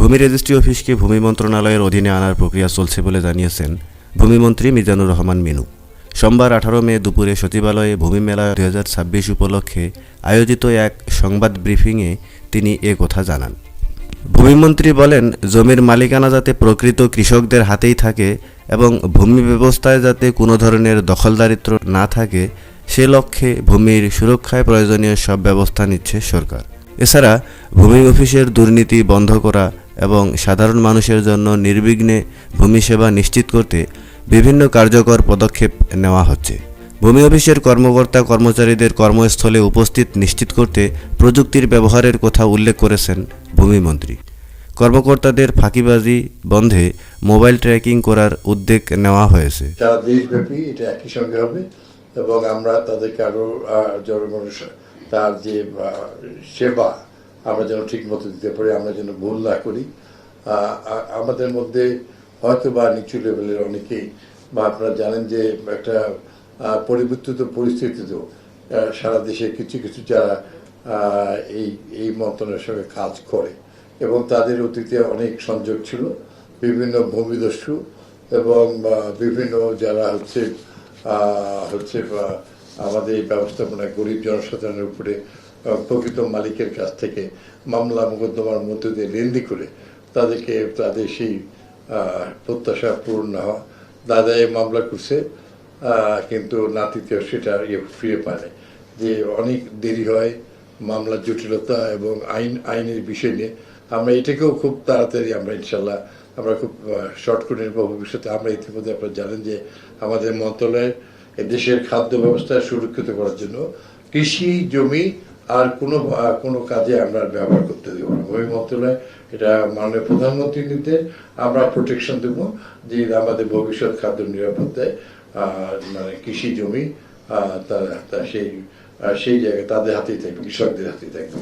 ভূমি রেজিস্ট্রি অফিসকে ভূমি মন্ত্রণালয়ের অধীনে আনার প্রক্রিয়া চলছে বলে জানিয়েছেন ভূমিমন্ত্রী মিজানুর রহমান মিনু। সোমবার 18 মে দুপুরে সচিবালয়ে ভূমি মেলা 2026 উপলক্ষে আয়োজিত এক সংবাদ ব্রিফিংয়ে তিনি এ কথা জানান। ভূমিমন্ত্রী বলেন, জমির মালিকানা যাতে প্রকৃত কৃষকদের হাতেই থাকে এবং ভূমি ব্যবস্থায় যাতে কোনো ধরনের দখলদারিত্ব না থাকে সে লক্ষ্যে ভূমির সুরক্ষায় প্রয়োজনীয় সব ব্যবস্থা নিচ্ছে সরকার। এছাড়া ভূমি অফিসের দুর্নীতি বন্ধ করা এবং সাধারণ মানুষের জন্য নির্বিঘ্নে ভূমি সেবা নিশ্চিত করতে বিভিন্ন কার্যকর পদক্ষেপ নেওয়া হচ্ছে। ভূমি অফিসের কর্মকর্তা কর্মচারীদের কর্মস্থলে উপস্থিত নিশ্চিত করতে প্রযুক্তির ব্যবহারের কথা উল্লেখ করেছেন ভূমিমন্ত্রী। কর্মকর্তাদের ফাঁকিবাজি বন্ধে মোবাইল ট্র্যাকিং করার উদ্যোগ নেওয়া হয়েছে। সারা দেশব্যাপী এটা একই সঙ্গে হবে এবং আমরা তাদেরকে আরও জনগণের তার যে সেবা আমরা যেন ঠিক মতো দিতে পারি, আমরা যেন ভুল না করি। আমাদের মধ্যে হয়তো বা নিচু লেভেলের অনেকেই বা আপনারা জানেন যে একটা পরিবর্তিত পরিস্থিতিতেও সারা দেশে কিছু কিছু যারা এই মন্ত্রণালয়ের সঙ্গে কাজ করে এবং তাদের অতীতে অনেক সংযোগ ছিল বিভিন্ন ভূমিদস্যু এবং বিভিন্ন যারা হচ্ছে আমাদের ব্যবস্থাপনায় গরিব জনসাধারণের উপরে প্রকৃত মালিকের কাছ থেকে মামলা মোকদ্দমার মধ্যে দিয়ে লেনদি করে তাদেরকে তাদের সেই প্রত্যাশা পূরণ না হওয়া, দাদাই মামলা করছে কিন্তু নাতিতেও সেটা ফিরে পায় না, যে অনেক দেরি হয়, মামলার জটিলতা এবং আইনের বিষয় নিয়ে আমরা এটাকেও খুব তাড়াতাড়ি আমরা ইনশাল্লাহ আমরা খুব শর্ট করে নেব ভবিষ্যতে। আমরা ইতিমধ্যে আপনারা জানেন যে আমাদের মন্ত্রণালয়ের দেশের খাদ্য ব্যবস্থা সুরক্ষিত করার জন্য কৃষি জমি আর কোনো কাজে আমরা ব্যবহার করতে দেবো না। ভূমি মন্ত্রণালয় এটা মাননীয় প্রধানমন্ত্রীর নিতে আমরা প্রোটেকশন দেব যে আমাদের ভবিষ্যৎ খাদ্য নিরাপত্তায় মানে কৃষি জমি সেই জায়গায় তাদের হাতেই থাকবে, কৃষকদের হাতেই থাকবে।